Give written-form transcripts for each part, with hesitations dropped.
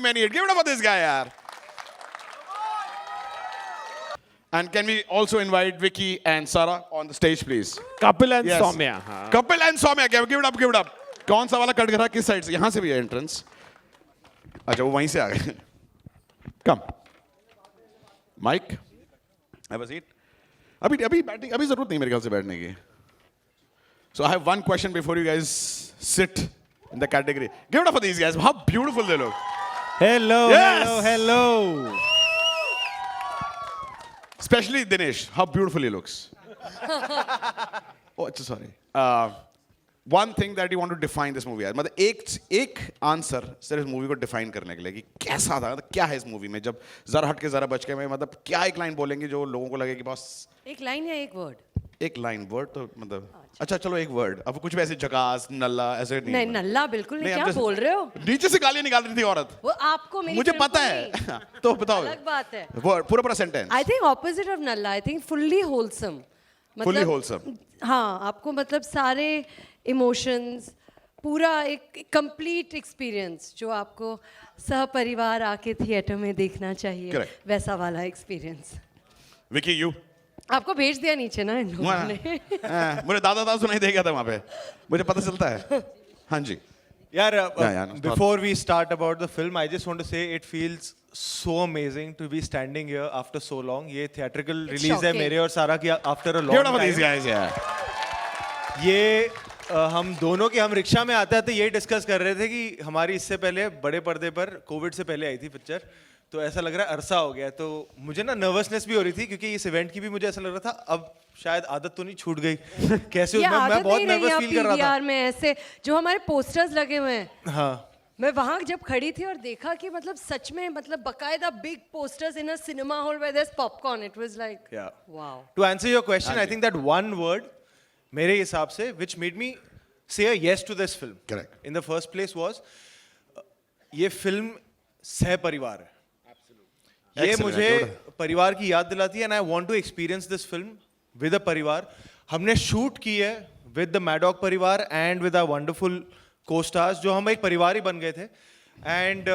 many. Give it up for this guy, yaar. And can we also invite Vicky and Sarah on the stage, please? Kapil and Yes. Soumya. हाँ. Kapil and Soumya, give it up, give it up. कौन सा वाला कटघरा किस side से? यहाँ से भी है एंट्रेंस. अच्छा वो वहीं से आ गए. Come. Mike. Have a seat. अभी जरूरत नहीं मेरे ख्याल से बैठने की. So I have one question before you guys sit in the category. Give it up for these guys. How beautiful they look. Hello, Yes. hello. Especially Dinesh. How beautiful he looks. Oh, it's sorry. One thing that you want to define this movie as. मतलब एक answer सिर्फ इस movie को define करने के लिए कि कैसा था, मतलब क्या है इस मूवी में. जब जरा हट के जरा बच के में मतलब क्या एक लाइन बोलेंगे जो लोगों को लगे कि बस एक लाइन या एक वर्ड? एक लाइन वर्ड तो मतलब अच्छा चलो एक वर्ड. अब कुछ वैसे जकास नल्ला ऐसे नहीं. नहीं नल्ला बिल्कुल नहीं. क्या I'm just- बोल रहे हो? नीचे से गालियां निकाल रही थी औरत. वो आपको मेरी मुझे फिल्म पता को है. नहीं। तो बताओ. अलग बात है. वर्ड पूरा sentence. I think opposite of नल्ला. I think fully wholesome. Fully wholesome. हाँ, आपको मतलब सारे इमोशंस, पूरा एक कंप्लीट एक्सपीरियंस जो आपको सहपरिवार आके थिएटर में देखना चाहिए. Correct. वैसा वाला एक्सपीरियंस. विकी यू. आपको भेज दिया नीचे ना इन लोगों ने. मुझे दादा सुनाई दे गया था वहाँ पे. मुझे पता चलता है. हाँ जी. Yeah, no, before we start about the film, I just want to say it feels so amazing to be standing here after so long. ये theatrical It's release है shocking. मेरे और सारा की after a Give long it up for these time. guys, yeah. ये हम दोनों की हम रिक्शा में आते आते ये डिस्कस कर रहे थे कि हमारी इससे पहले बड़े पर्दे पर कोविड से पहले आई थी पिक्चर. तो ऐसा लग रहा है अरसा हो गया. तो मुझे ना नर्वसनेस भी हो रही थी क्योंकि इस इवेंट की भी मुझे ऐसा लग रहा था अब शायद आदत तो नहीं छूट गई. कैसे ये मैं आदत बहुत नहीं रही नर्वस है फील कर रहा PVR में ऐसे जो हमारे पोस्टर्स लगे हुए हैं. था. हाँ. मैं वहां जब खड़ी थी और देखा कि मतलब सच में मतलब बकायदा big posters in a cinema hall where there is popcorn. It was like Yeah. Wow. To answer your question, I think that one word, मेरे हिसाब से, which made me say a yes to this film. Correct. In the first place was, ये film सह परिवार है. ये Excellent, मुझे good. परिवार की याद दिलाती है and I want to experience this film with a परिवार. हमने शूट की है with the Maddock परिवार and with our wonderful co-stars जो हम एक परिवार ही बन गए थे. And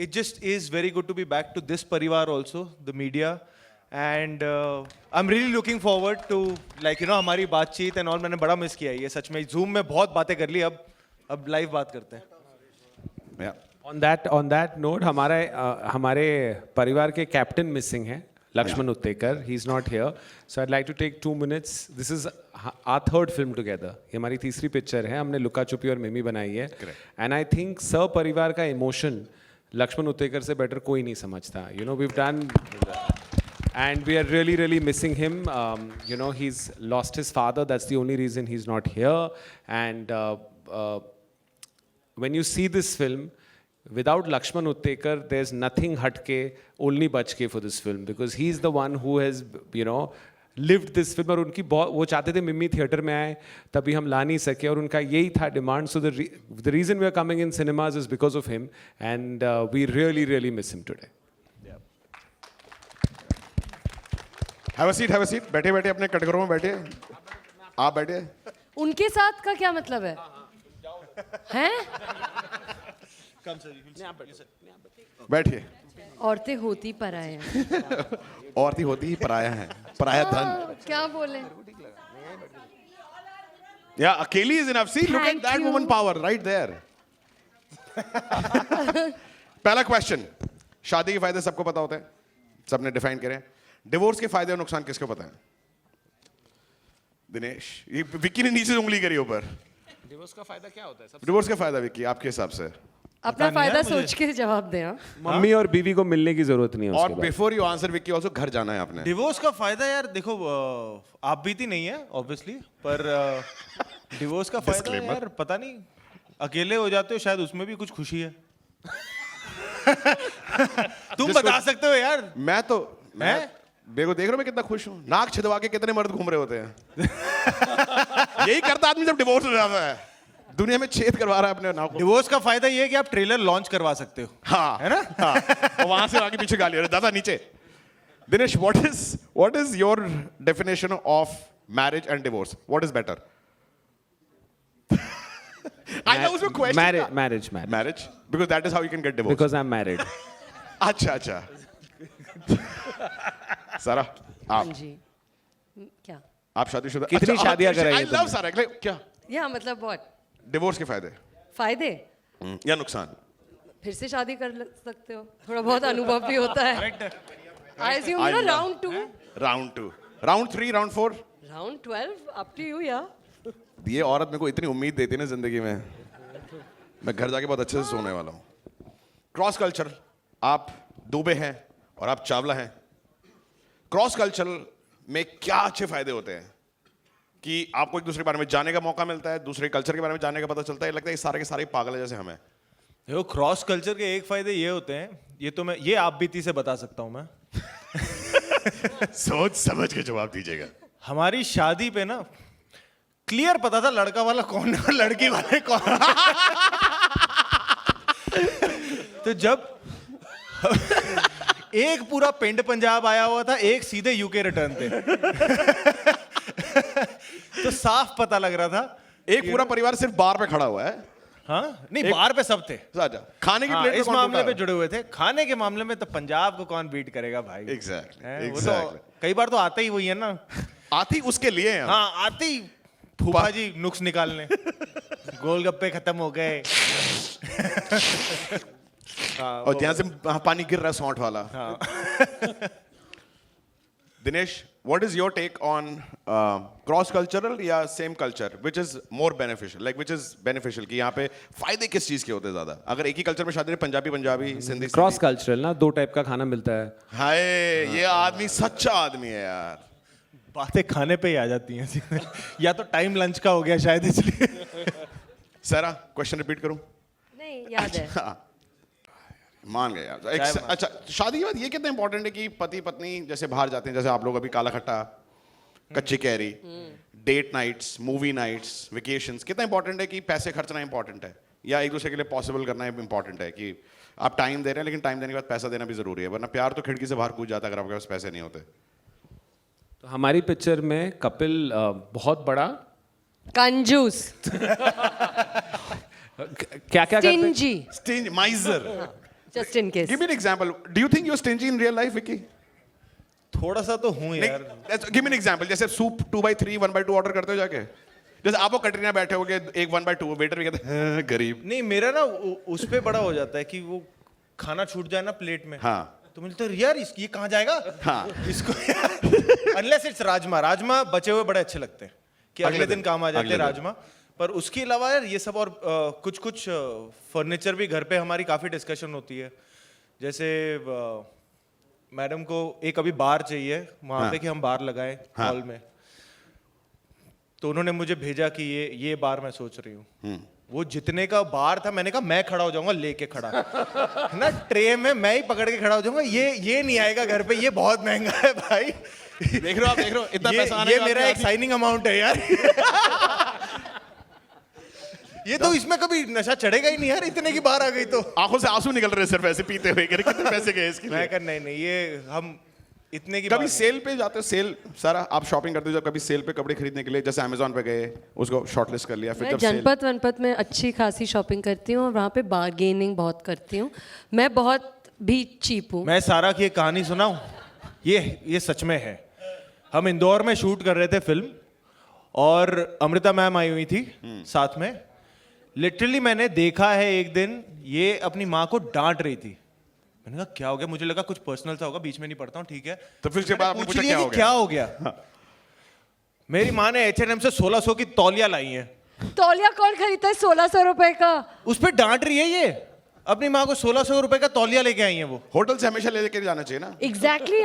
it just is very good to be back to this परिवार also, the media. And I'm really looking forward to like you know हमारी बातचीत and all. मैंने बड़ा मिस किया है ये सच में. Zoom में बहुत बातें कर ली. अब लाइव बात करते हैं. Yeah. On that note, हमारे परिवार के कैप्टन मिसिंग है, Lakshman Uttekar. He's not here, so I'd like to take 2 minutes. This is our third film together. ये हमारी तीसरी पिक्चर है. हमने लुका छुपी और मिमी बनाई है. And I think परिवार का इमोशन लक्ष्मण उत्तेकर से बेटर कोई नहीं समझता. You know, we've done. And we are really, really missing him. You know, he's lost his father. That's the only reason he's not here. And when you see this film, without Lakshman Uttekar, there's nothing hatke, only bachke for this film. Because he's the one who has, you know, lived this film. और उनकी वो चाहते थे मिमी theatre में आए, तभी हम ला नहीं सके. और उनका यही था demand. So the reason we are coming in cinemas is because of him. And we really, really miss him today. Have a seat. बैठे अपने कटघरों में बैठे. आप बैठे. उनके साथ का क्या मतलब है? हैं? बैठिए. औरतें होती पराया हैं. औरतें होती ही पराया है. पराया धन. क्या बोले? Yeah, अकेली is enough. See, look at Thank that you. woman power right there. पहला क्वेश्चन. शादी के फायदे सबको पता होते हैं. सबने डिफाइन करे. डिवोर्स के फायदे और नुकसान किसको पता है? दिनेश. ये विक्की ने नीचे से उंगली करी ऊपर. डिवोर्स का फायदा क्या होता है? डिवोर्स का फायदा विक्की आपके हिसाब से? अपना नहीं है फायदा मुझे। सोच के जवाब दे. हाँ? मम्मी और बीवी को मिलने की जरूरत नहीं है और उसके बाद. Before you answer Vicky also घर जाना है आपने. डिवोर्स का फायदा यार देखो आप बीती नहीं है ऑब्वियसली. पर डिवोर्स का फायदा Disclaimer. यार पता नहीं. अकेले हो जाते हो शायद उसमें भी कुछ खुशी है. तुम बता सकते हो यार. मैं मेरे को देख रहे हो मैं कितना खुश हूँ. नाक छिदवा के कितने मर्द घूम रहे होते हैं. यही करता आदमी जब डिवोर्स हो जाता है. दुनिया में छेद करवा रहा है अपने नाक को. डिवोर्स का फायदा ये है कि आप ट्रेलर लॉन्च करवा सकते हो. हाँ है ना? हाँ. और वहां से आगे पीछे गाली. अरे दादा नीचे. Dinesh, what is your definition of marriage and divorce? What is better? I know उसमें question था. Marriage. Marriage? Because that is how you can get divorced. Because I'm married. अच्छा. सारा, हाँ आप जी क्या आप शादीशुदा. कितनी शादियां कराई I हैं love सारा. क्या? या मतलब what Divorce के फायदे फायदे या नुकसान? फिर से शादी कर सकते हो थोड़ा बहुत अनुभव भी होता है आई assume I ना love- round 2 Round 2, Round 3, Round 4. Round 12 up to you या ये औरत मेरे को इतनी उम्मीद देती है ना जिंदगी में, मैं घर जाके बहुत अच्छे से सोने वाला हूँ. क्रॉस कल्चर, आप दुबे हैं और आप चावला हैं. क्रॉस कल्चर में क्या अच्छे फायदे होते हैं कि आपको एक दूसरे के बारे में जानने का मौका मिलता है, दूसरे कल्चर के बारे में जानने का पता चलता है. लगता है ये सारे के सारे पागल है जैसे हमें. देखो क्रॉस कल्चर के एक फायदे ये होते हैं, ये आप बीती से बता सकता हूं मैं. सोच समझ के जवाब दीजिएगा. हमारी शादी पे ना क्लियर पता था लड़का वाला कौन है और लड़की वाले कौन है. तो जब एक पूरा पिंड पंजाब आया हुआ था, एक सीधे यूके रिटर्न थे. तो साफ पता लग रहा था. एक पूरा परिवार सिर्फ बार पे खड़ा हुआ है. हाँ नहीं बाहर पे सब थे. अच्छा, खाने की हाँ, प्लेट इस मामले पे जुड़े हुए थे. खाने के मामले में तो पंजाब को कौन बीट करेगा भाई. एग्जैक्टली. वो तो कई बार तो आते ही वही है ना. आती उसके लिए हैं हम. हाँ आते ही फूफा जी नुक्स निकालने. गोलगप्पे खत्म हो गए. और जहां से पानी गिर रहा है सौंठ वाला. Dinesh, what is your take on cross cultural या same culture which is more beneficial, like which is beneficial कि यहाँ पे फायदे किस चीज के होते हैं ज्यादा? अगर एक ही कल्चर में शादी है, पंजाबी सिंधी क्रॉस कल्चरल ना, 2 टाइप का खाना मिलता है. हाय, ये आदमी सच्चा आदमी है यार. बातें खाने पे ही आ जाती हैं. या तो टाइम लंच का हो गया शायद इसलिए. सारा क्वेश्चन रिपीट करूं? नहीं याद है हाँ. मान गए यार. अच्छा, शादी के बाद ये कितना इंपॉर्टेंट है कि पति पत्नी जैसे बाहर जाते हैं, जैसे आप लोग अभी काला खट्टा, कच्ची कैरी, date nights, movie nights, vacations, कितना इंपॉर्टेंट है कि पैसे खर्चना इंपॉर्टेंट है या एक दूसरे के लिए पॉसिबल करना इंपॉर्टेंट है कि आप टाइम दे रहे हैं लेकिन टाइम देने के बाद पैसा देना भी जरूरी है, वरना प्यार तो खिड़की से बाहर कूद जाता है अगर आपके पास पैसे नहीं होते. तो हमारी पिक्चर में कपिल बहुत बड़ा कंजूस क्या करते हैं? Stingy Stingy, miser. Just in case Give me an example. Do you think you're stingy in real life, Vicky? थोड़ा सा तो हूँ यार. Give me an example. जैसे सूप 2/3, 1/2 ऑर्डर करते हो जाके. जैसे आप वो कटरीना बैठे होगे, एक 1/2 वेटर भी कहते हैं गरीब. नहीं मेरा ना उस पे बड़ा हो जाता है कि वो खाना छूट जाए ना प्लेट में. हाँ. तो मुझे तो यार ये कहाँ जाएगा. हाँ. इसको अनलेस इट्स राजमा बचे हुए बड़े अच्छे लगते हैं कि अगले दिन काम आ जाते हैं राजमा. पर उसके अलावा यार ये सब और कुछ फर्नीचर भी घर पे हमारी काफ़ी डिस्कशन होती है. जैसे मैडम को एक अभी बार चाहिए वहाँ पे कि हम बार लगाएं हॉल में. तो उन्होंने मुझे भेजा कि ये बार मैं सोच रही हूँ. वो जितने का बार था मैंने कहा मैं खड़ा हो जाऊंगा लेके खड़ा ना ट्रे में मैं ही पकड़ के खड़ा हो जाऊंगा. ये नहीं आएगा घर पे, ये बहुत महंगा है भाई. देख रहे हो इतना पैसा आने ये का मेरा एक साइनिंग अमाउंट है यार. ये तो इसमें कभी नशा चढ़ेगा ही नहीं यार, इतने की बार आ गई तो. आंखों से आंसू निकल रहे सिर्फ ऐसे पीते हुए कि कितने पैसे गए इसके लिए. मैं कर नहीं ये हम इतने की कभी सेल पे जाते हो, सेल सारा आप शॉपिंग करते हो जब कभी सेल पे कपड़े खरीदने के लिए, जैसे अमेज़न पे गए उसको शॉर्टलिस्ट कर लिया, फिर मैं जब सेल. जनपद वनपद में अच्छी खासी शॉपिंग करती हूँ और वहाँ पे बार्गेनिंग बहुत करती हूँ. मैं बहुत भी चीप हूँ. मैं सारा की एक कहानी सुनाऊं. ये सच में है. हम इंदौर में शूट कर रहे थे फिल्म और अमृता मैम आई हुई थी साथ में. लिटरली मैंने देखा है एक दिन ये अपनी माँ को डांट रही थी. मैंने कहा क्या हो गया, मुझे लगा कुछ पर्सनल सा होगा, बीच में नहीं पढ़ता हूँ ठीक है. तो फिर उसके बाद आपने पूछा क्या हो गया? क्या हो गया. मेरी माँ ने H&M से 1600 की तौलिया लाई है. तौलिया कौन खरीदता है 1600 रुपए का. उस पर डांट रही है ये. अपनी माँ को 1600 रुपए का तौलिया लेके आई है वो. होटल से हमेशा लेके जाना चाहिए ना. एग्जैक्टली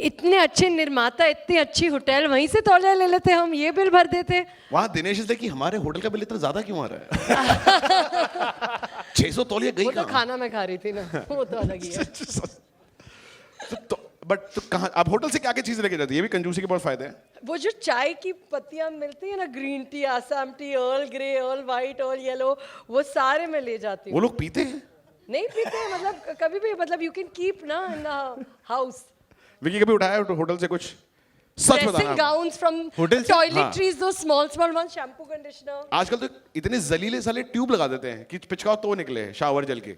इतने अच्छे निर्माता, इतनी अच्छी होटल, वहीं से तौलिया ले लेते हम, ये बिल भर देते. वहाँ दिनेश इसलिए कि हमारे होटल का बिल इतना ज्यादा क्यों आ रहा है. 600 तौलिया गई वो तो कहाँ? खाना मैं खा रही थी ना, वो तो अलग ही है. बट तो कहाँ आप होटल से क्या क्या चीजें लेके जाती है? ये भी कंजूसी के बहुत फायदे हैं. वो जो चाय की पत्तियां मिलती है ना, green tea, Assam T, earl grey, earl white, earl yellow, वो सारे मैं ले जाती वो हूँ. लोग पीते हैं. नहीं पीते मतलब कभी भी, मतलब यू कैन कीप ना इन द हाउस. विकी कभी उठाया होटल से कुछ सच ड्रेसिंग बताना गाउन्स फ्रॉम होटल से? टॉयलेटरीज दो small small one shampoo conditioner. आजकल तो इतने जलीले साले ट्यूब लगा देते हैं कि पिचकाओ तो निकले शावर जल के,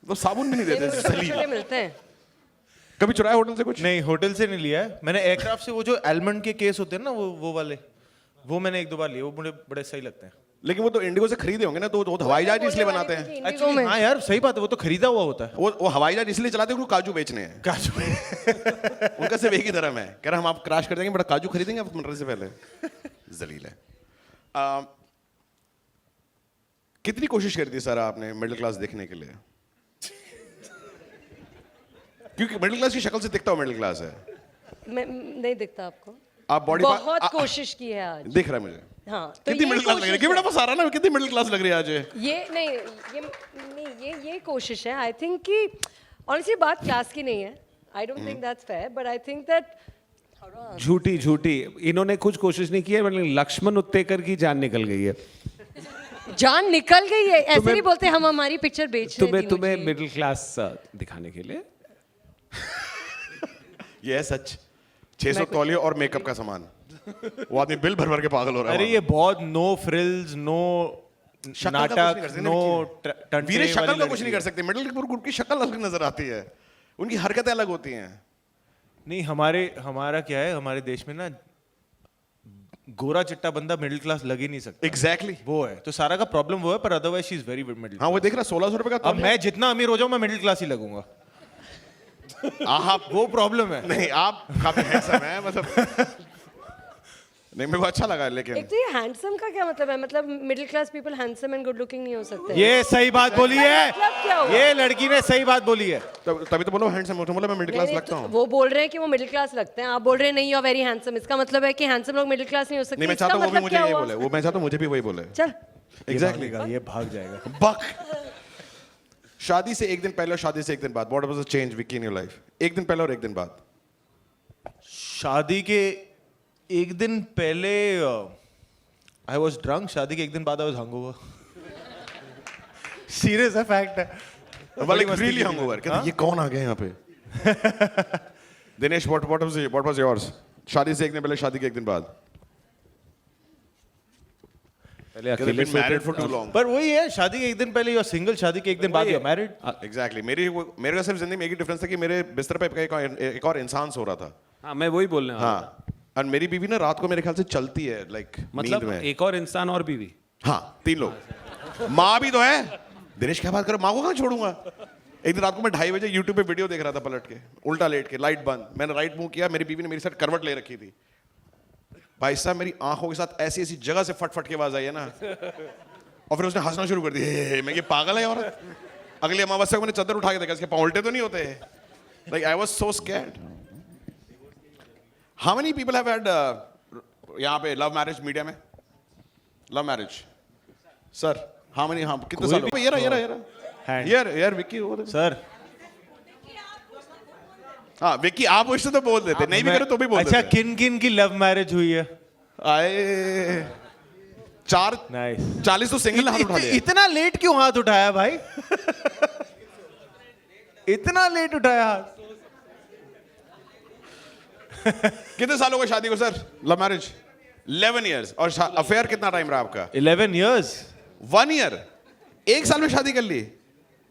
तो साबुन भी नहीं देते छोटे जलील. मिलते हैं. कभी चुराया होटल से कुछ? नहीं, होटल से नहीं लिया है मैंने. एयरक्राफ्ट से वो जो एलमंड के केस होते हैं ना, वो वाले, वो मैंने एक दो बार लिए. वो मुझे बड़े सही लगते हैं. लेकिन वो तो इंडिगो से खरीदे होंगे ना, तो वो हवाई जहाज इसलिए बनाते हैं. इंडिगो एक्चुअली में हाँ यार, सही बात है, वो तो खरीदा हुआ होता है. वो हवाई जहाज इसलिए चलाते हैं उनको काजू बेचने हैं. काजू. उनका सिर्फ एक ही धर्म है, कह रहा हम आप क्रैश कर देंगे बड़ा काजू खरीदेंगे आप मरने से पहले. जलील है. कितनी कोशिश करी थी सर आपने मिडिल क्लास देखने के लिए? क्योंकि मिडिल क्लास की शक्ल से दिखता हो मिडिल क्लास है. मैं नहीं दिखता आपको. आप बॉडी बहुत कोशिश की है आज. दिख रहा है मुझे. हाँ, तो कितनी ये मिडिल क्लास लग रही है? कोशिश गिव इट अप फॉर सारा ना. कितनी मिडिल क्लास लग रही है आज ये? ये नहीं ये कोशिश है. आई थिंक कि ऑनेस्टली बात क्लास की नहीं है. I don't think that's fair, but I think that झूठी इन्होंने कुछ कोशिश नहीं की है, मतलब लक्ष्मण उत्तेकर की जान निकल गई है. जान निकल गई है. ऐसे नहीं बोलते हम हमारी पिक्चर बेच रहे हैं. तुम्हें मिडिल क्लास दिखाने के लिए. ये है सच. 600 तौलिए और मेकअप का सामान. वो आदमी बिल भर भर के पागल हो रहा है. अरे ये बहुत नो फ्रिल्स, नो नाटक, नो वीरे शक्ल का कुछ नहीं कर सकते. मिडिल ग्रुप की शक्ल अलग नजर आती है, उनकी हरकतें अलग होती हैं. नहीं, हमारा क्या है, हमारे देश में ना गोरा चिट्टा बंदा मिडिल क्लास लग ही नहीं सकता. एग्जैक्टली वो है तो सारा का प्रॉब्लम वो है, पर otherwise she is very middle. हाँ वो देख रहा 1600 रुपए का. अब मैं जितना अमीर हो जाऊं मैं मिडिल क्लास ही लगूंगा. आप वो प्रॉब्लम है. नहीं, आप काफी हैंडसम हैं मतलब. नहीं मेरे को अच्छा लगा. लेकिन एक तो ये हैंडसम का क्या मतलब है? मतलब middle class people handsome and good looking नहीं हो सकते. ये सही बात बोली मतलब क्या है. हुआ? ये लड़की ने सही बात बोली है. तभी तो बोलो हैंडसम हो. बोला मैं मिडिल क्लास लगता हूँ. वो बोल रहे हैं कि वो मिडिल क्लास लगते हैं. आप बोल रहे हैं नहीं यू आर वेरी हैंडसम. इसका मतलब है कि हैंडसम लोग मिडिल क्लास नहीं हो सकते. नहीं मैं इसका चाहता हूँ वो भी मतलब मुझे क्या ये हुआ? बोले. वो मैं चाहता हूँ मुझे भी वही बोले. चल एग्जैक्टली. ये भाग जाएगा. बक. शादी से एक दिन पहले और शादी से एक दिन बाद, what was the change Vicky in your life? एक दिन पहले और एक दिन बाद. शादी के एक दिन पहले आई वॉज ड्रंक. शादी के एक दिन बाद आई वॉज हंगओवर. सीरियस है, फैक्ट है. Like really hangover. कहते ये कौन आ गया यहाँ पे? Dinesh what was yours? शादी से एक दिन पहले, शादी के एक दिन बाद. पहले Because अकेले I've been married for too long. पर वही है, शादी के एक दिन पहले यू आर सिंगल, शादी के एक दिन बाद यू आर मैरिड. Exactly. मेरे का सिर्फ जिंदगी में एक ही डिफरेंस था कि मेरे बिस्तर पे एक और इंसान सो रहा था. हाँ मैं वही बोलने वाला था. हाँ. और मेरी बीवी ना रात को मेरे ख्याल से चलती है लाइक मतलब नींद में. एक और इंसान और बीवी. हाँ 3 लोग. माँ भी तो है. दिनेश क्या बात करो, माँ को कहाँ छोड़ूंगा. एक दिन रात को मैं 2:30 बजे यूट्यूब पे वीडियो देख रहा था पलट के, उल्टा लेट के, लाइट बंद. मैंने राइट मुंह किया, मेरी बीवी ने मेरी साथ करवट ले रखी थी. भाई साहब मेरी आंखों के साथ ऐसी ऐसी जगह से फट के आवाज आई है ना. और फिर उसने हंसना शुरू कर दिया. मैं ये पागल है. और अगली अमावस्या को मैंने चादर उठा के देखा, इसके पाँव उल्टे तो नहीं होते. Like I was so scared. How many people have had यहाँ पे लव मैरिज मीडिया में? Love marriage sir how many? हाँ कितने साल हो? ये रहा यार विक्की वो देखो. सर हाँ विक्की आप उससे तो बोल देते, नहीं भी करो तो भी बोल अच्छा, देते. किन किन की लव मैरिज हुई है? आए 40 तो सिंगल ने हाथ उठा लिया. इतना लेट क्यों हाथ उठाया भाई? इतना लेट उठाया हाथ. कितने साल हो गए शादी को सर? Love marriage 11 years. और अफेयर कितना टाइम रहा आपका? 11 years. 1 ईयर. 1 साल में शादी कर ली.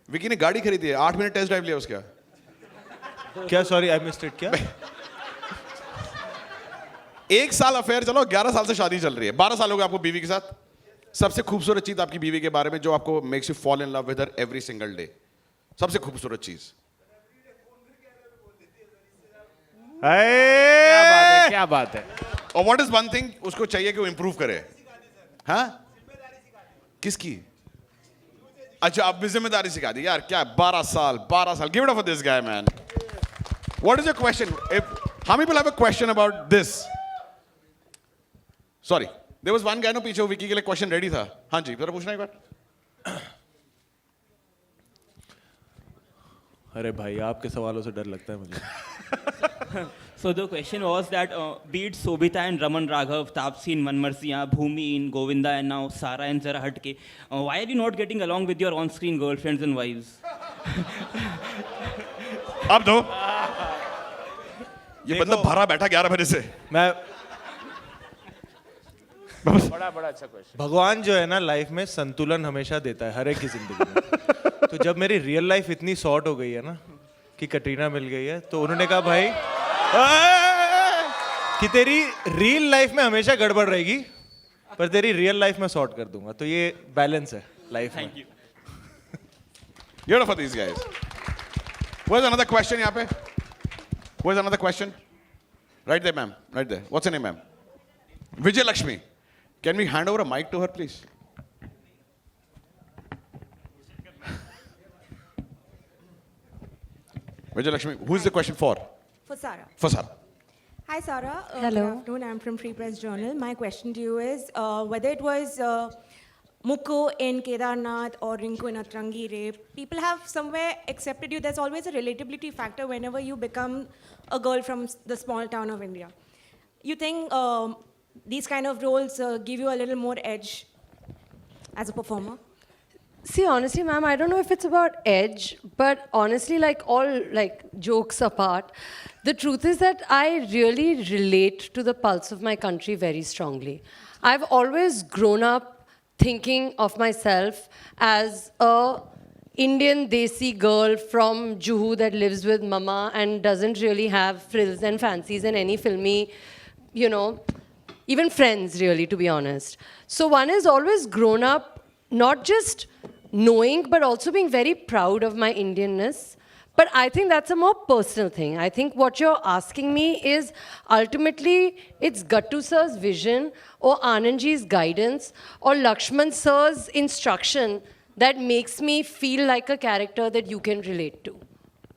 विकी ने गाड़ी खरीदी है, 8 मिनट टेस्ट ड्राइव लिया उसका. क्या? Sorry I missed it. क्या? 1 साल अफेयर चलो, 11 साल से शादी चल रही है. 12 साल हो गए आपको बीवी के साथ. सबसे खूबसूरत चीज आपकी बीवी के बारे में जो आपको makes you fall in love with her every single day. सबसे खूबसूरत चीज. क्या बात है. और व्हाट इज वन थिंग उसको चाहिए कि वो इंप्रूव करे? हाँ किसकी? अच्छा आप भी जिम्मेदारी सिखा दी यार. क्या 12 साल. Give it up for this guy man. What is your question? How many people have a question about this? Sorry there was one guy no पीछे, विकी के लिए क्वेश्चन रेडी था. हाँ जी जरा पूछना एक बार. अरे भाई आपके सवालों से डर लगता है मुझे. So the question was that be it Sobhita and Raman Raghav, Taapsee in Manmarsiya, Bhumi in Govinda, and now Sara and Zara Hatke, why are you not getting along with your on-screen girlfriends and wives? अब दो. ये मतलब भरा बैठा 11 बजे से। मैं बड़ा अच्छा क्वेश्चन। भगवान जो है ना लाइफ में संतुलन हमेशा देता है हर एक की जिंदगी में। तो जब मेरी रियल लाइफ इतनी शॉर्ट हो गई है ना कि कटरीना मिल गई है, तो उन्होंने कहा भाई कि तेरी रियल लाइफ में हमेशा गड़बड़ रहेगी पर तेरी रियल लाइफ में सॉर्ट कर दूंगा। तो ये बैलेंस है लाइफ में। Beautiful for these guys. Where's another question यहाँ पे? Where's another question? Right there, ma'am. Right there. What's her name, ma'am? Vijay Lakshmi. Can we hand over a mic to her, please? Vijay Lakshmi, who is the question for? For Sarah. For Sarah. Hi, Sarah. Hello. Good afternoon. I'm from Free Press Journal. My question to you is whether it was Mukku in Kedarnath or Rinku in Atrangi rape, people have somewhere accepted you. There's always a relatability factor whenever you become a girl from the small town of India. You think these kind of roles give you a little more edge as a performer? See, honestly, ma'am, I don't know if it's about edge, but honestly, like all like jokes apart, the truth is that I really relate to the pulse of my country very strongly. I've always grown up thinking of myself as a Indian Desi girl from Juhu that lives with mama and doesn't really have frills and fancies and any filmy, you know, even friends really, to be honest. So one is always grown up not just knowing but also being very proud of my Indianness. But I think that's a more personal thing. I think what you're asking me is ultimately it's Gattu sir's vision or Anandji's guidance or Lakshman sir's instruction that makes me feel like a character that you can relate to.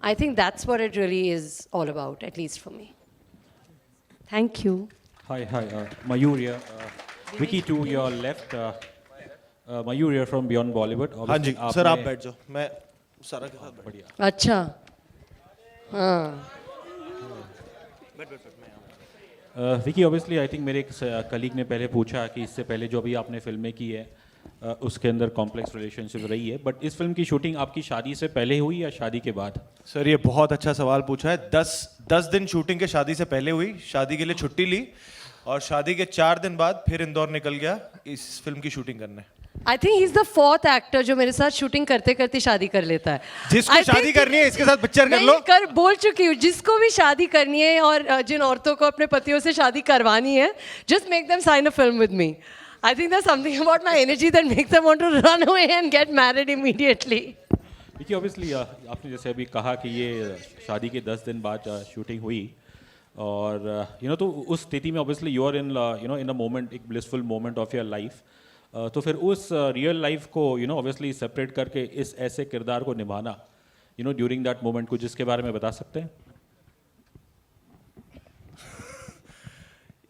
I think that's what it really is all about, at least for me. Thank you. Hi, Mayur here. Vicky, to your left, Mayur here from Beyond Bollywood. हाँ जी Obviously, sir, आप आपने- बैठ जाओ, मैं सारा के साथ बैठ। बढ़िया। अच्छा हाँ विकी, ऑब्वियसली आई थिंक मेरे एक कलीग ने पहले पूछा कि इससे पहले जो भी आपने फिल्में की है उसके अंदर कॉम्प्लेक्स रिलेशनशिप रही है, बट इस फिल्म की शूटिंग आपकी शादी से पहले हुई या शादी के बाद? सर ये बहुत अच्छा सवाल पूछा है। 10 दिन शूटिंग के शादी से पहले हुई, शादी के लिए छुट्टी ली और शादी के 4 दिन बाद फिर इंदौर निकल गया इस फिल्म की शूटिंग करने। आई think he is the fourth actor जो मेरे साथ शूटिंग करते करते शादी कर लेता है। जिसको I शादी think- करनी है इसके साथ पिक्चर कर नहीं, लो। कर बोल चुकी हूँ, जिसको भी शादी करनी है और जिन औरतों को अपने पतियों से शादी करवानी है, just make them sign a film with me. I think there's something about my energy that makes them want to run away and get married immediately. Vicky, obviously आपने जैसे अभी कहा कि ये शादी के 10 दिन बाद शूटिंग हुई और तो उस स्थिति में obviously you are in in a moment, एक blissful moment of your life. तो फिर उस रियल लाइफ को ऑब्वियसली सेपरेट करके इस ऐसे किरदार को निभाना ड्यूरिंग दैट मोमेंट, कुछ जिसके बारे में बता सकते हैं?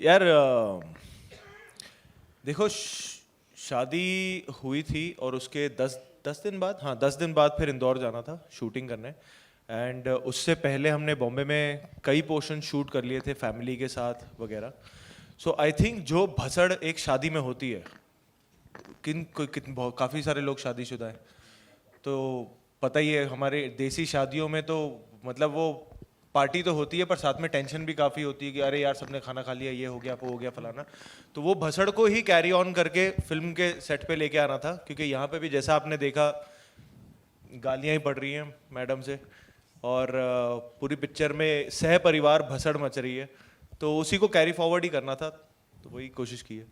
यार देखो, शादी हुई थी और उसके 10 दिन बाद, हाँ 10 दिन बाद फिर इंदौर जाना था शूटिंग करने। एंड उससे पहले हमने बॉम्बे में कई पोर्शन शूट कर लिए थे फैमिली के साथ वगैरह। सो आई थिंक जो भसड़ एक शादी में होती है, काफ़ी सारे लोग शादीशुदा हैं तो पता ही है, हमारे देसी शादियों में तो मतलब वो पार्टी तो होती है पर साथ में टेंशन भी काफ़ी होती है कि अरे यार सबने खाना खा लिया, ये हो गया वो हो गया फलाना। तो वो भसड़ को ही कैरी ऑन करके फिल्म के सेट पे लेके आना था, क्योंकि यहाँ पे भी जैसा आपने देखा गालियाँ ही पड़ रही हैं मैडम से और पूरी पिक्चर में सह परिवार भसड़ मच रही है, तो उसी को कैरी फॉरवर्ड ही करना था, तो वही कोशिश की है।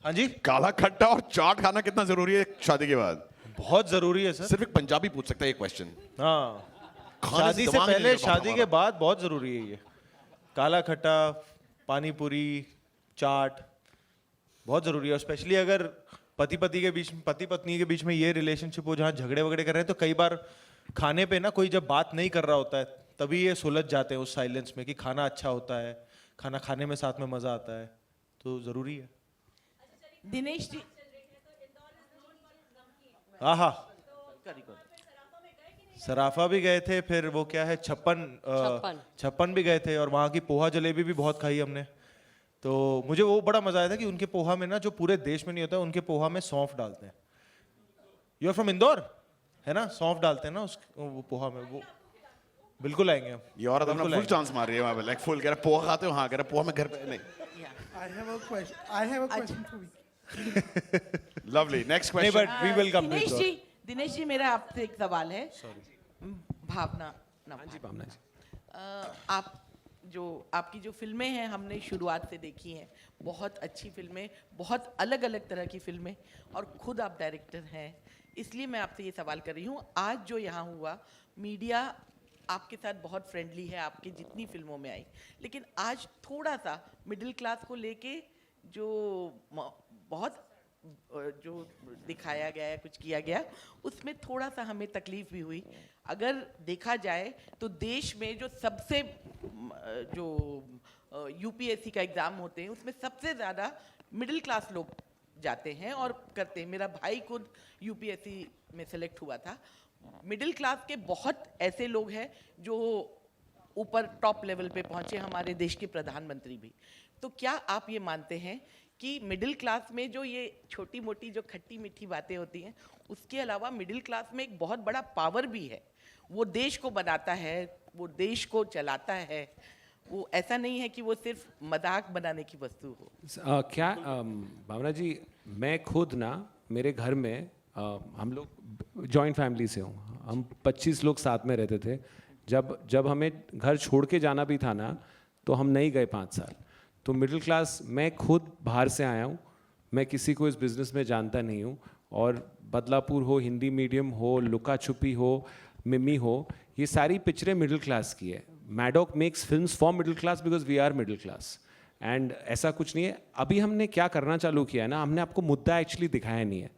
हाँ जी, काला खट्टा और चाट खाना कितना जरूरी है शादी के बाद? बहुत जरूरी है सर। सिर्फ एक पंजाबी पूछ सकता है ये क्वेश्चन। हाँ, खाने शादी से दिमाग नहीं पहले चल शादी पाता के हमारा। बाद बहुत जरूरी है ये। काला खट्टा, पानी पूरी, चाट बहुत जरूरी है। और स्पेशली अगर पति पत्नी के बीच में ये रिलेशनशिप हो जहाँ झगड़े वगड़े कर रहे हैं, तो कई बार खाने पे ना कोई जब बात नहीं कर रहा होता है तभी ये सुलझ जाते हैं उस साइलेंस में कि खाना अच्छा होता है, खाना खाने में साथ में मजा आता है, तो जरूरी है। दिनेश जी, हाँ हाँ, सराफा भी गए थे, फिर वो क्या है छप्पन भी गए थे और वहाँ की पोहा जलेबी भी बहुत खाई हमने। तो मुझे वो बड़ा मजा आया था कि उनके पोहा में ना, जो पूरे देश में नहीं होता है, उनके पोहा में सौंफ डालते हैं। You are from Indore? है ना, सौंफ डालते हैं ना उस वो पोहा में, वो बिल्कुल आएंगे हम। ये औरत अपना फुल चांस मार रही है वहाँ पे, लाइक फुल कह रहा पोहा खाते हो, हाँ कह रहा पोहा में घर पे नहीं. I have a question for you. Lovely. Next नहीं, question. But we will come Dinesh ji मेरा आपसे एक सवाल है। भावना नाम जी भावना जी. आप जो आपकी जो फिल्में हैं हमने शुरुआत से देखी हैं, बहुत अच्छी फिल्में, बहुत अलग अलग तरह की फिल्में, और खुद आप डायरेक्टर हैं, इसलिए मैं आपसे ये सवाल कर रही हूँ, आज जो यहाँ हुआ, मीडिया आपके साथ बहुत फ्रेंडली है, आपकी जितनी फिल्मों में आई, लेकिन आज थोड़ा सा मिडिल क्लास को लेके जो बहुत जो दिखाया गया है, कुछ किया गया, उसमें थोड़ा सा हमें तकलीफ भी हुई। अगर देखा जाए तो देश में जो सबसे जो यूपीएससी का एग्ज़ाम होते हैं उसमें सबसे ज़्यादा मिडिल क्लास लोग जाते हैं और करते हैं। मेरा भाई खुद यूपीएससी में सेलेक्ट हुआ था। मिडिल क्लास के बहुत ऐसे लोग हैं जो ऊपर टॉप लेवल पे पहुंचे, हमारे देश के प्रधानमंत्री भी। तो क्या आप ये मानते हैं कि मिडिल क्लास में जो ये छोटी मोटी जो खट्टी मीठी बातें होती हैं, उसके अलावा मिडिल क्लास में एक बहुत बड़ा पावर भी है, वो देश को बनाता है, वो देश को चलाता है, वो ऐसा नहीं है कि वो सिर्फ मजाक बनाने की वस्तु हो? क्या भावना जी, मैं खुद ना मेरे घर में हम लोग जॉइंट फैमिली से हूँ, हम 25 लोग साथ में रहते थे। जब हमें घर छोड़ के जाना भी था ना, तो हम नहीं गए 5 साल। तो मिडिल क्लास, मैं खुद बाहर से आया हूँ, मैं किसी को इस बिज़नेस में जानता नहीं हूँ, और बदलापुर हो, हिंदी मीडियम हो, लुका छुपी हो, मिमी हो, ये सारी पिक्चरें मिडिल क्लास की है। Maddock makes films for middle class because we are middle class, and ऐसा कुछ नहीं है। अभी हमने क्या करना चालू किया है ना, हमने आपको मुद्दा एक्चुअली दिखाया नहीं है।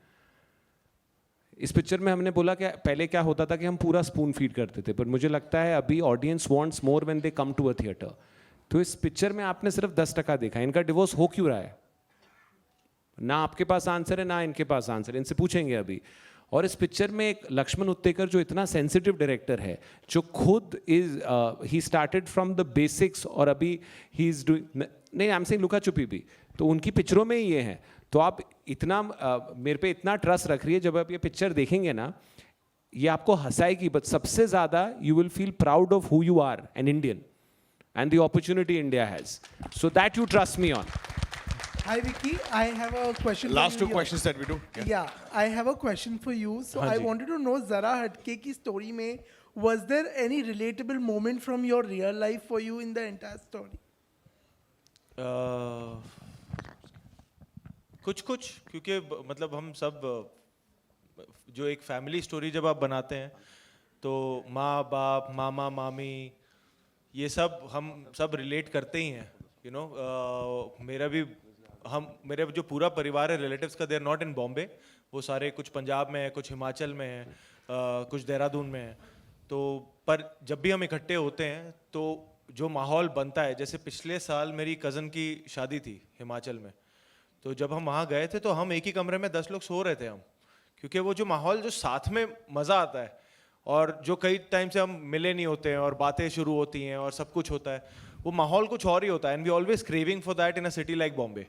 इस पिक्चर में हमने बोला कि पहले क्या होता था कि हम पूरा स्पून फीड करते थे, पर मुझे लगता है अभी audience wants more when they come to a theatre. तो इस पिक्चर में आपने सिर्फ 10% देखा। इनका डिवोर्स हो क्यों रहा है? ना आपके पास आंसर है, ना इनके पास आंसर है, इनसे पूछेंगे अभी। और इस पिक्चर में एक लक्ष्मण उत्तेकर जो इतना सेंसिटिव डायरेक्टर है, जो खुद he started from the basics, और अभी ही इज डूइंग, नहीं आई एम सेइंग लुका छुपी भी, तो उनकी पिक्चरों में ही ये हैं। तो आप इतना मेरे पे इतना ट्रस्ट रख रही है, जब आप ये पिक्चर देखेंगे ना, ये आपको हंसाएगी, बट सबसे ज़्यादा you will feel proud of who you are, an Indian, and the opportunity India has. So that you trust me on. Hi Vicky, I have a question. Last for two you here. questions that we do. Yeah, I have a question for you. So I wanted to know, Zara Hatke ki story mein, was there any relatable moment from your real life for you in the entire story? कुछ क्योंकि मतलब हम सब जो एक family story जब आप बनाते हैं, तो माँ बाप, मामा मामी, ये सब हम सब रिलेट करते ही हैं, यू नो। मेरे जो पूरा परिवार है रिलेटिव्स का, they are not in Bombay, वो सारे कुछ पंजाब में है, कुछ हिमाचल में है, कुछ देहरादून में है। तो पर जब भी हम इकट्ठे होते हैं तो जो माहौल बनता है, जैसे पिछले साल मेरी कज़न की शादी थी हिमाचल में, तो जब हम वहाँ गए थे तो हम एक ही कमरे में 10 लोग सो रहे थे हम, क्योंकि वो जो माहौल, जो साथ में मज़ा आता है, और जो कई टाइम से हम मिले नहीं होते हैं और बातें शुरू होती हैं और सब कुछ होता है, वो माहौल कुछ और ही होता है। And we always craving for that in a city like Bombay.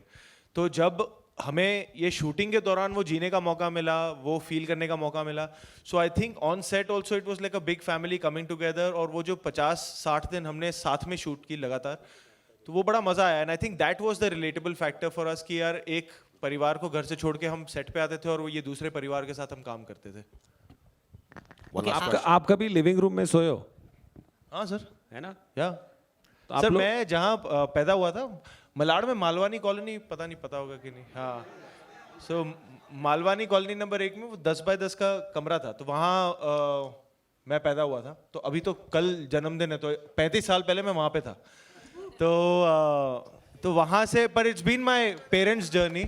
तो जब हमें ये शूटिंग के दौरान वो जीने का मौका मिला, वो फील करने का मौका मिला, so I think on set also it was like a big family coming together. और वो जो 50-60 दिन हमने साथ में शूट की लगातार, तो वो बड़ा मज़ा आया। And I think that was the relatable factor for us कि यार एक परिवार को घर से छोड़ के हम सेट पे आते थे और वो ये दूसरे परिवार के साथ हम काम करते थे। आप कभी लिविंग रूम में सोए हो? हाँ सर, है ना? या तो सर मैं जहाँ पैदा हुआ था, मलाड में मालवानी कॉलोनी, पता नहीं पता होगा कि नहीं, हाँ। सो मालवानी कॉलोनी नंबर 1 में वो 10 बाय 10 का कमरा था, तो वहाँ मैं पैदा हुआ था। तो अभी तो कल जन्मदिन है, तो 35 साल पहले मैं वहाँ पे था। तो वहाँ से, पर it's been my parents journey,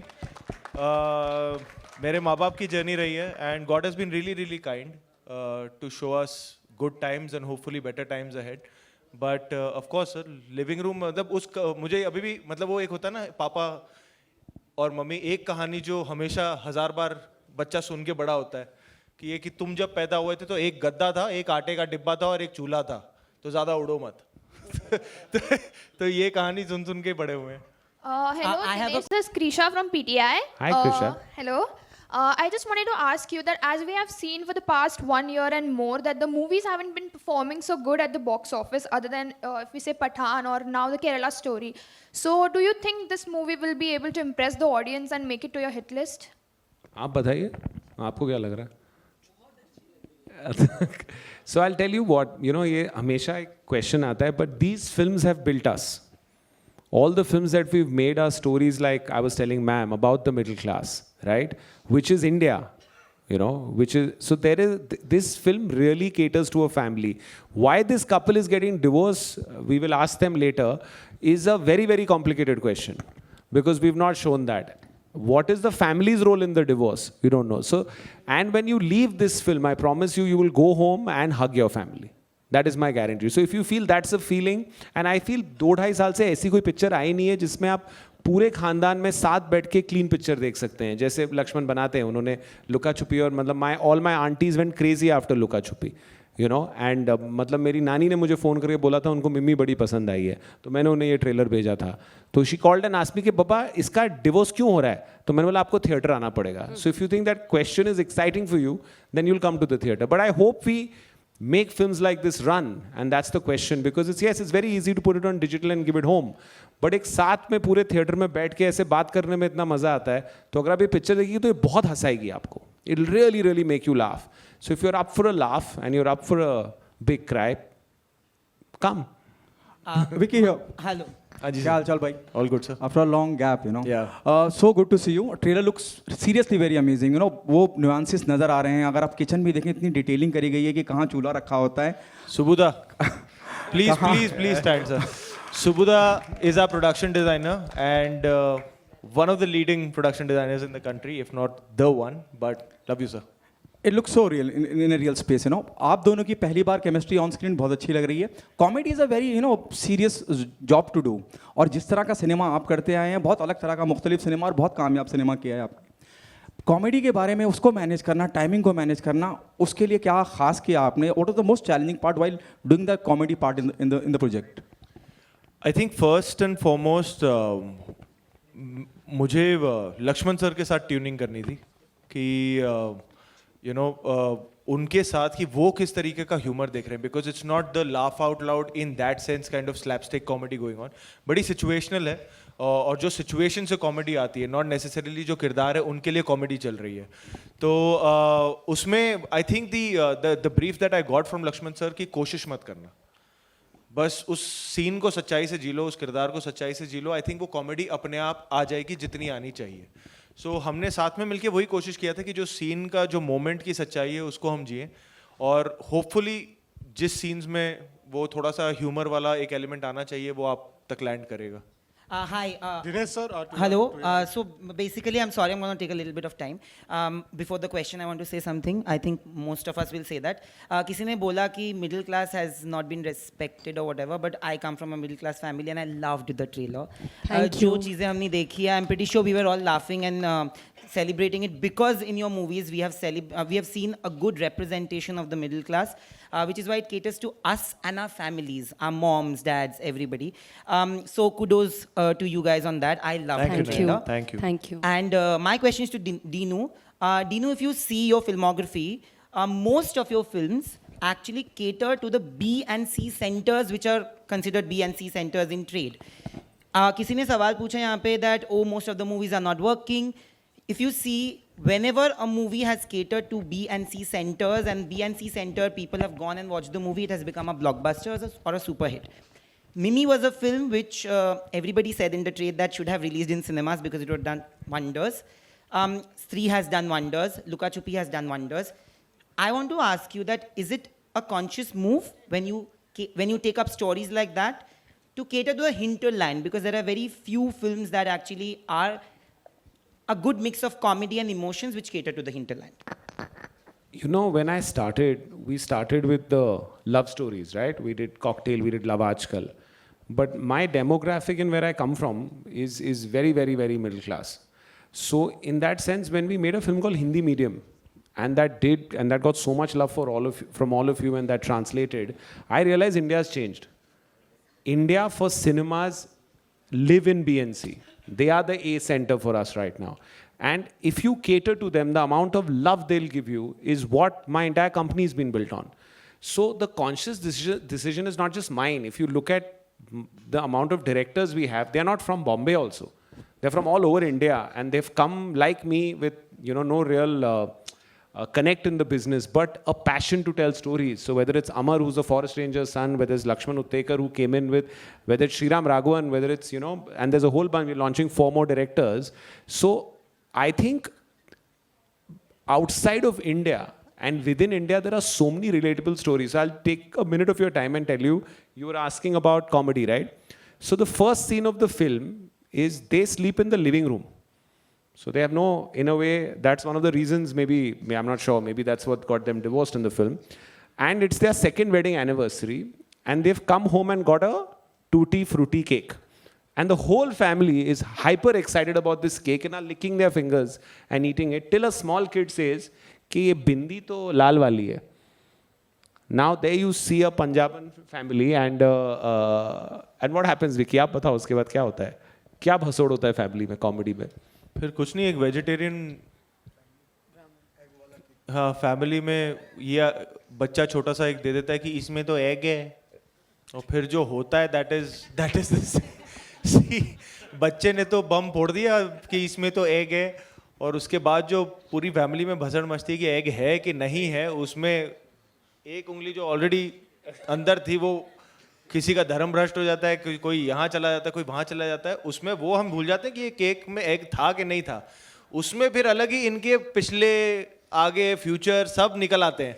मेरे माँ बाप की जर्नी रही है। And God has been really really kind to show us good times and hopefully better times ahead. But of course sir, living room मतलब मुझे अभी भी, मतलब वो एक होता है ना, पापा और मम्मी, एक कहानी जो हमेशा 1000 बार बच्चा सुन के बड़ा होता है, कि ये कि तुम जब पैदा हुए थे तो एक गद्दा था, एक आटे का डिब्बा था और एक चूल्हा था, तो ज़्यादा उड़ो मत। तो ये कहानी सुन सुन के बड़े हुए हैं। Hello, this is Krisha from PTI. Hi, Krisha. Hello. I just wanted to ask you that as we have seen for the past 1 year and more that the movies haven't been performing so good at the box office other than if we say Pathaan or now the Kerala Story. So do you think this movie will be able to impress the audience and make it to your hit list? आप बताइए आपको क्या लग रहा है? So I'll tell you what, you know, ये हमेशा एक question आता है, but these films have built us. All the films that we've made are stories like I was telling ma'am about the middle class, right? Which is India, you know, which is, so there is, this film really caters to a family. Why this couple is getting divorced, we will ask them later, is a very, very complicated question because we've not shown that. What is the family's role in the divorce? We don't know. So, and when you leave this film, I promise you, you will go home and hug your family. That is my guarantee. So if you feel that's a feeling, and I feel 2-2.5 साल से ऐसी कोई picture आई नहीं है जिसमें आप पूरे खानदान में साथ बैठ के क्लीन पिक्चर देख सकते हैं. जैसे लक्ष्मण बनाते हैं, उन्होंने लुका छुपी और मतलब all my aunties went crazy after लुका छुपी. You know, and मतलब मेरी नानी ने मुझे फ़ोन करके बोला था उनको मिम्मी बड़ी पसंद आई है, तो मैंने उन्हें ये ट्रेलर भेजा था. तो she called and asked me कि पापा इसका डिवोर्स क्यों हो रहा है? तो मैंने बोला आपको थिएटर आना पड़ेगा. So if you think that question is exciting for you, then you'll come to the theatre. But I hope we make films like this run, and that's the question, because it's very easy to put it on digital and give it home, but एक साथ में पूरे theatre में बैठ के ऐसे बात करने में इतना मजा आता है. तो अगर आप ये पिक्चर देखिए तो ये बहुत हंसाएगी आपको. It'll really really make you laugh. So if you're up for a laugh and you're up for a big cry, come. Vicky here. Hello. क्या हाल चाल भाई? All good, sir. After a long gap, you know. Yeah. So good to see you. Trailer looks seriously very amazing. You know, वो nuances नज़र आ रहे हैं. अगर आप kitchen भी देखें, इतनी डिटेलिंग करी गई है कि कहाँ चूल्हा रखा होता है. Subudha, please stand, sir. Subudha is our production designer and one of the leading production designers in the country, if not the one. But love you, sir. It looks so real in a real space, you know. आप दोनों की पहली बार chemistry on screen बहुत अच्छी लग रही है. Comedy is a very serious job to do. और जिस तरह का सिनेमा आप करते आए हैं, बहुत अलग तरह का मुख्तलिफ सिनेमा और बहुत कामयाब सिनेमा किया है आपने. कॉमेडी के बारे में उसको मैनेज करना, टाइमिंग को मैनेज करना, उसके लिए क्या खास किया आपने? What is the most challenging part while doing the comedy part in the project? I think first and foremost मुझे लक्ष्मण सर के साथ ट्यूनिंग करनी थी कि उनके साथ कि वो किस तरीके का ह्यूमर देख रहे हैं, because it's not the laugh out loud in that sense kind of slapstick comedy going on. बड़ी सिचुएशनल है और जो सिचुएशन से कॉमेडी आती है, नॉट नेसेसरीली जो किरदार है उनके लिए कॉमेडी चल रही है. तो उसमें I think the brief that I got from Laxman sir की कोशिश मत करना, बस उस सीन को सच्चाई से जी लो, उस किरदार को सच्चाई से जी लो. आई थिंक वो कॉमेडी अपने आप आ जाएगी जितनी आनी चाहिए. सो हमने साथ में मिलके वही कोशिश किया था कि जो सीन का जो मोमेंट की सच्चाई है उसको हम जिए, और होपफुली जिस सीन्स में वो थोड़ा सा ह्यूमर वाला एक एलिमेंट आना चाहिए वो आप तक लैंड करेगा. Hi. Dinesh sir. Hello. So basically, I'm sorry, I'm going to take a little bit of time. Before the question, I want to say something. I think most of us will say that. किसी ने बोला कि middle class has not been respected or whatever, but I come from a middle class family and I loved the trailer. Thank you. जो चीज़ें हमने देखी है, I'm pretty sure we were all laughing and celebrating it because in your movies we have seen a good representation of the middle class, which is why it caters to us and our families, our moms, dads, everybody. So kudos to you guys on that. I love the trailer. Thank you. And my question is to Dinu. Dinu, if you see your filmography, most of your films actually cater to the B and C centers, which are considered B and C centers in trade. किसी ने सवाल पूछा यहाँ पे that most of the movies are not working. If you see, whenever a movie has catered to B and C centers and B and C center people have gone and watched the movie, it has become a blockbuster or a super hit. Mimi was a film which everybody said in the trade that should have released in cinemas because it would have done wonders. Stree has done wonders. Luka Chupi has done wonders. I want to ask you that is it a conscious move when you take up stories like that to cater to the hinterland, because there are very few films that actually are a good mix of comedy and emotions which cater to the hinterland? You know, when I started, we started with the love stories, right? We did Cocktail, we did Love Aajkal. But my demographic and where I come from is very, very, very middle class. So in that sense, when we made a film called Hindi Medium, and that got so much love from all of you, and that translated, I realized India has changed. India for cinemas live in B and C. They are the A center for us right now. And if you cater to them, the amount of love they'll give you is what my entire company has been built on. So the conscious decision is not just mine. If you look at the amount of directors we have, they're not from Bombay also. They're from all over India, and they've come like me with, no real connect in the business, but a passion to tell stories. So whether it's Amar, who's a forest ranger's son, whether it's Lakshman Uttekar, who came in with, whether it's Sriram Raghavan, whether it's, and there's a whole bunch, we're launching 4 more directors. So I think outside of India and within India, there are so many relatable stories. So I'll take a minute of your time and tell you, you were asking about comedy, right? So the first scene of the film is they sleep in the living room. So they have no, in a way, that's one of the reasons, maybe, I'm not sure, maybe that's what got them divorced in the film. And it's their 2nd wedding anniversary, and they've come home and got a tutti frutti cake. And the whole family is hyper excited about this cake and are licking their fingers and eating it, till a small kid says, कि ये बिंदी तो लाल वाली है. Now there you see a Punjaban family and what happens, Vicky? आप बताओ उसके बाद क्या होता है? क्या भसोड़ होता है फैमिली में, कॉमेडी में? फिर कुछ नहीं, एक वेजिटेरियन हाँ फैमिली में ये बच्चा छोटा सा एक दे देता है कि इसमें तो एग है, और फिर जो होता है दैट इज बच्चे ने तो बम फोड़ दिया कि इसमें तो एग है, और उसके बाद जो पूरी फैमिली में भसड़ मचती है कि एग है कि नहीं है, उसमें एक उंगली जो ऑलरेडी अंदर थी वो किसी का धर्म भ्रष्ट हो जाता है, कोई यहाँ चला जाता है, कोई वहाँ चला जाता है, उसमें वो हम भूल जाते हैं कि ये केक में एग था कि नहीं था. उसमें फिर अलग ही इनके पिछले आगे फ्यूचर सब निकल आते हैं,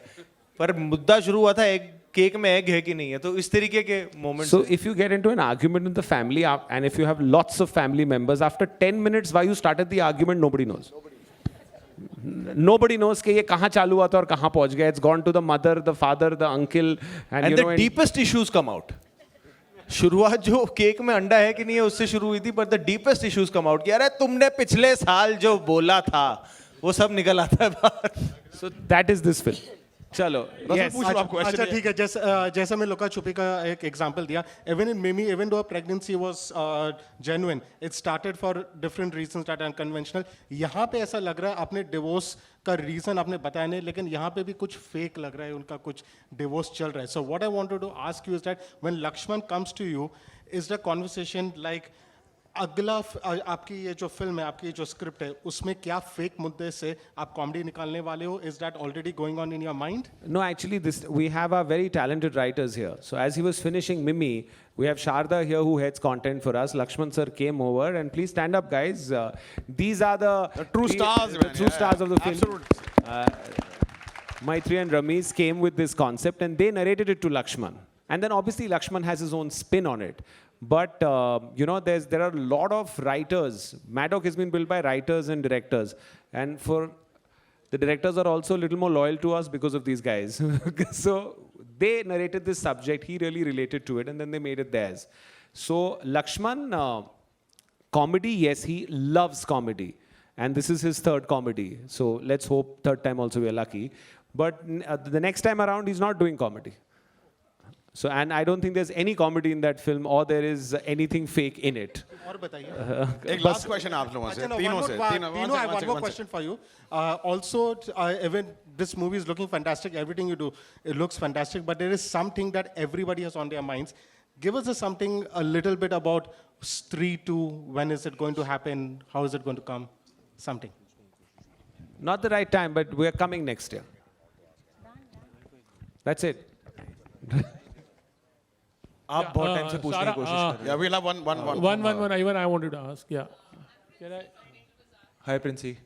पर मुद्दा शुरू हुआ था एग, केक में एग है कि नहीं है. तो इस तरीके के moments. So if you get into an argument in the family and if you have lots of family members, after 10 minutes why you started the argument, nobody knows. Nobody knows कि ये कहाँ चालू हुआ था और कहाँ पहुँच गया. It's gone to the mother, the father, the uncle, and the deepest issues come out. शुरुआत जो केक में अंडा है कि नहीं है उससे शुरू हुई थी, पर the deepest issues come out कि अरे तुमने पिछले साल जो बोला था वो सब निकल आता है बाहर. So that is this film. चलो yes. अच्छा ठीक है, जैसा मैं लुका छुपी का एक एग्जांपल दिया, even in Mimi, even though pregnancy was genuine, it started for different reasons that are unconventional. यहाँ पे ऐसा लग रहा है आपने डिवोर्स का रीजन आपने बताया नहीं, लेकिन यहाँ पे भी कुछ फेक लग रहा है, उनका कुछ डिवोर्स चल रहा है. So what I wanted to ask you is that when Laxman comes to you, is the conversation like अगला आपकी ये जो फिल्म है, आपकी जो स्क्रिप्ट है, उसमें क्या फेक मुद्दे से आप कॉमेडी निकालने वाले हो? Is that already going on in your mind? No, actually, we have our very talented writers here. So as he was finishing Mimi, we have Sharda here who heads content for us. Lakshman sir came over, and please stand up, guys. These are the true stars, the true stars of the film. Maitri and Ramesh came with this concept, and they narrated it to Lakshman. And then obviously Lakshman has his own spin on it. But there are a lot of writers. Maddock has been built by writers and directors, and for the directors are also a little more loyal to us because of these guys. So they narrated this subject. He really related to it, and then they made it theirs. So Lakshman, comedy, yes, he loves comedy, and this is his 3rd comedy. So let's hope 3rd time also we are lucky. But the next time around, he's not doing comedy. So, and I don't think there's any comedy in that film or there is anything fake in it. और बताइए. एक last question आप लोगों से, तीनों से. Tino, I have one more question for you. Also, even this movie is looking fantastic. Everything you do, it looks fantastic. But there is something that everybody has on their minds. Give us something a little bit about Stree 2. When is it going to happen? How is it going to come? Something. Not the right time, but we are coming next year. That's it. आप बहुत time से पूछने की कोशिश कर रहे हैं. Yeah, we'll have one. Even I wanted to ask. Yeah. Can I? Hi, Princey.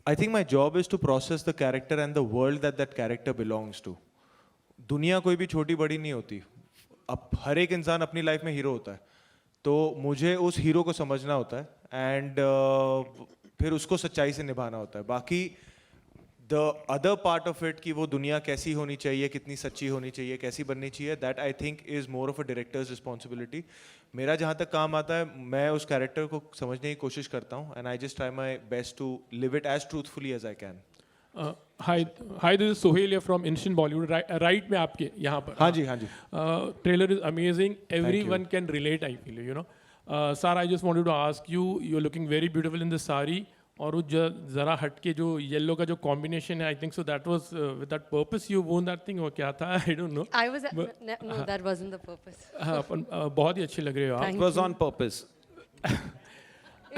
I think my job is to process the character and the world that character belongs to. दुनिया कोई भी छोटी बड़ी नहीं होती. अब हर एक इंसान अपनी लाइफ में हीरो होता है, तो मुझे उस हीरो को समझना होता है एंड फिर उसको सच्चाई से निभाना होता है. बाकी the other part of it कि वो दुनिया कैसी होनी चाहिए, कितनी सच्ची होनी चाहिए, कैसी बननी चाहिए, that I think is more of a directors responsibility. मेरा जहाँ तक काम आता है, मैं उस कैरेक्टर को समझने की कोशिश करता हूँ, and I just try my best to live it as truthfully as I can. Hi this is Sohail here from Instant Bollywood. Right में आपके यहाँ पर. हाँ जी, हाँ जी. Trailer is amazing. Everyone can relate, I feel, you know. Sir, I just wanted to ask you, you're looking very beautiful in the sari. और वो ज़रा हटके जो येलो का जो कॉम्बिनेशन है, I think so that was with that purpose you वोन that thing, वो क्या था, I don't know. I was no, that wasn't the purpose. हाँ, बहुत ही अच्छे लग रहे हो आप. It was on purpose.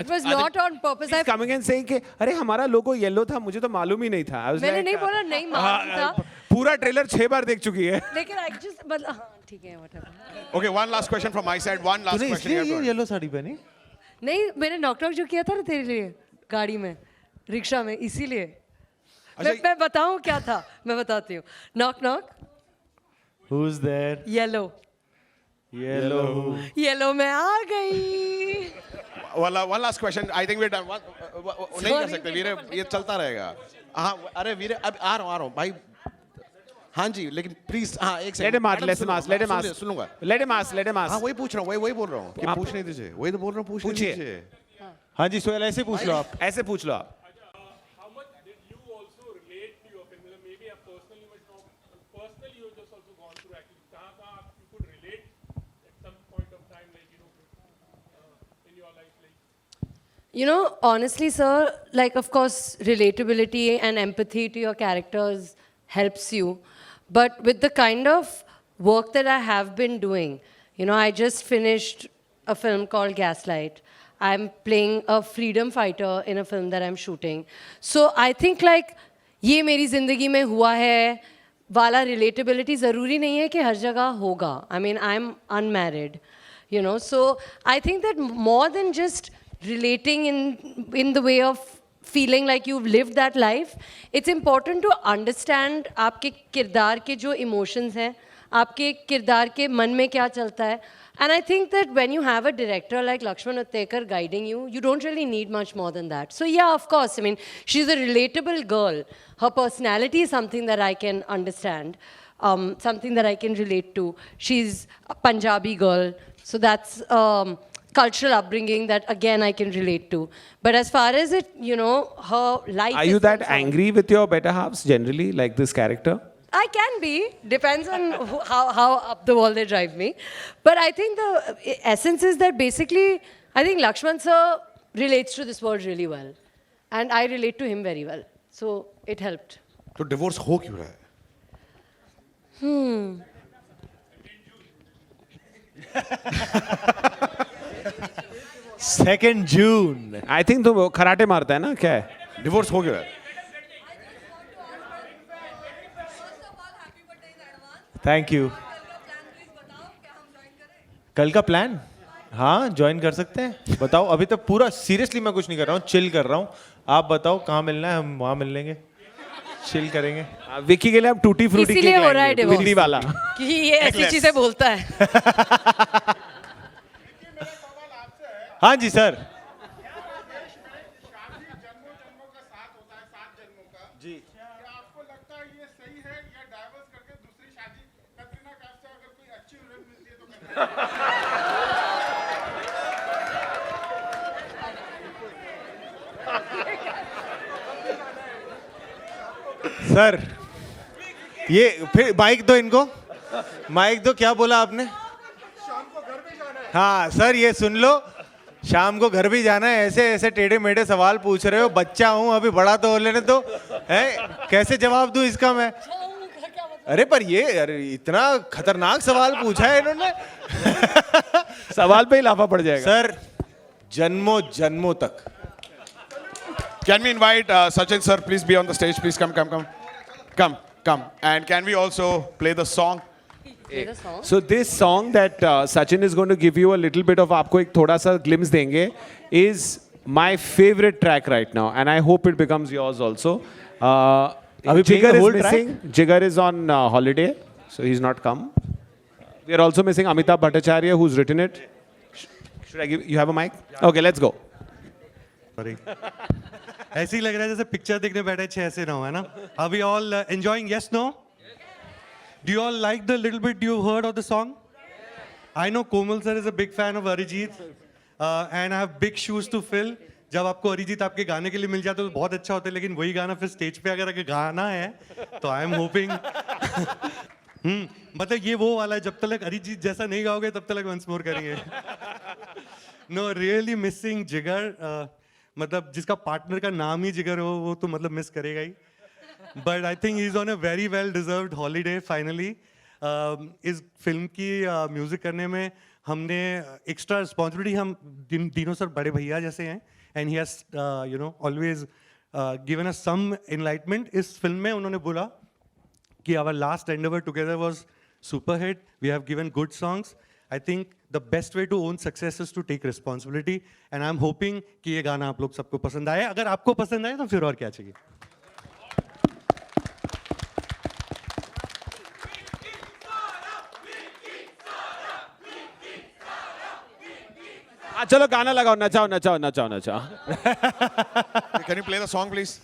It was not on purpose. He's coming and saying कि अरे हमारा लोगो येलो था, मुझे तो मालूम ही नहीं था. I was मैंने like, नहीं बोला नहीं मालूम था. पूरा ट्रेलर 6 बार देख चुकी है. लेकिन I just मतलब हाँ ठीक है whatever. Okay, one last question from my side. One last तूने question. इसलिए ये येलो साड़ी पहनी? नहीं, मैंने नॉक नॉक जो किया था ना तेरे लिए गाड़ी में, रिक्शा में, इसीलिए. मैं बताऊं क्या था, मैं बताती हूँ. Knock knock. Who's there? Yellow. Yellow में आ गई. One last question. I think we're done. नहीं कर सकते वीरे, ये चलता रहेगा. हाँ, अरे वीरे अब आ रहा हूँ भाई. हाँ जी, लेकिन प्लीज हाँ एक सेकंड. Let him ask. सुनूंगा. Let him ask. हाँ वही पूछ रहा हूँ, वही बोल रहा हूँ कि पूछने दीजिए. वही तो बोल रहा हूँ, पूछने दीजिए. हाँ जी सोहेल, ऐसे पूछ लो आप. ऐसे पूछ लो आप. You know, honestly, sir, like, of course, relatability and empathy to your characters helps you. But with the kind of work that I have been doing, you know, I just finished a film called Gaslight. I'm playing a freedom fighter in a film that I'm shooting. So I think, like, ये मेरी ज़िंदगी में हुआ है वाला relatability ज़रूरी नहीं है कि हर जगह होगा. I mean, I'm unmarried, you know. So I think that more than just relating in the way of feeling like you've lived that life, it's important to understand आपके किरदार के जो emotions हैं, आपके किरदार के मन में क्या चलता है. And I think that when you have a director like Lakshman Uttekar guiding you, you don't really need much more than that. So yeah, of course, I mean, she's a relatable girl. Her personality is something that I can understand, something that I can relate to. She's a Punjabi girl, so that's cultural upbringing that again I can relate to. But as far as it, you know, her life. Are you that angry with your better halves generally, like this character? I can be. Depends on how up the wall they drive me. But I think the essence is that basically, I think Lakshman sir relates to this world really well. And I relate to him very well. So it helped. तो divorce हो क्यों रहा है? Second June. I think तो karate मारता है ना, क्या है? Divorce हो क्यों रहा है? Thank you. कल का प्लान? हाँ, ज्वाइन कर सकते हैं. बताओ. अभी तो पूरा सीरियसली मैं कुछ नहीं कर रहा हूँ, चिल कर रहा हूँ. आप बताओ कहाँ मिलना है, हम वहाँ मिल लेंगे, चिल करेंगे. विकी के लिए अब टूटी फ्रूटी इसीलिए हो रहा है केक दिल्ली वाला. कि ये ऐसी चीजें बोलता है. हाँ जी सर. सर ये फिर माइक दो इनको. माइक दो. क्या बोला आपने? शाम को घर भी जाना है. हाँ सर, ये सुन लो, शाम को घर भी जाना है. ऐसे ऐसे टेढ़े मेढ़े सवाल पूछ रहे हो. बच्चा हूँ अभी, बड़ा तो हो लेने दो. है कैसे जवाब दूं इसका मैं? अरे पर ये अरे इतना खतरनाक सवाल पूछा है इन्होंने. सवाल पे ही लाफा पड़ जाएगा. सर जन्मों जन्मों तक. Can we invite Sachin sir? Please be on the stage. Please come. And can we also play the song? So this song that Sachin is going to give you a little bit of, आपको एक थोड़ा सा glimpse देंगे, is my favorite track right now, and I hope it becomes yours also. Jigar is missing. Jigar is on holiday, so he's not come. We are also missing Amitabh Bhattacharya, who's written it. Should I give you have a mic? Okay, let's go. Sorry. ऐसे ही लग रहा है जैसे picture देखने बैठे 6 से 9, है ना? Are we all enjoying? Yes, no? Do you all like the little bit you heard of the song? I know Komal sir is a big fan of Arijit, and I have big shoes to fill. जब आपको अरिजीत आपके गाने के लिए मिल जाता है तो बहुत अच्छा होता है, लेकिन वही गाना फिर स्टेज पे अगर गाना है तो आई एम होपिंग मतलब ये वो वाला है, जब तक अरिजीत जैसा नहीं गाओगे तब तक वंस मोर करेंगे. नो रियली मिसिंग जिगर, मतलब जिसका पार्टनर का नाम ही जिगर हो वो तो मतलब मिस करेगा ही. But I think he is on a very well deserved holiday finally. इस फिल्म की म्यूजिक करने में हमने एक्स्ट्रा रिस्पॉन्सिबिलिटी, हम तीनों सर बड़े भैया जैसे हैं, and he has you know always given us some enlightenment. इस फिल्म में उन्होंने बोला कि our last endeavour together was super hit, we have given good songs. I think the best way to own success is to take responsibility, and I am hoping कि ये गाना आप लोग सबको पसंद आए. अगर आपको पसंद आए तो फिर और क्या चाहिए. चलो गाना लगाओ, नचाओ नचाओ नचाओ नचाओ. Can you play the song, please?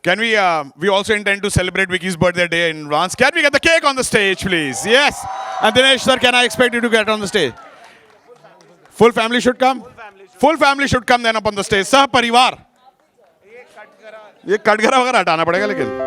Can we also intend to celebrate Vicky's birthday day in advance. Can we get the cake on the stage, please? Yes. And Dinesh sir, can I expect you to get on the stage? Full family should come? Full family should come then up on the stage. Sah parivar. ये कटघरा वगैरह हटाना पड़ेगा लेकिन.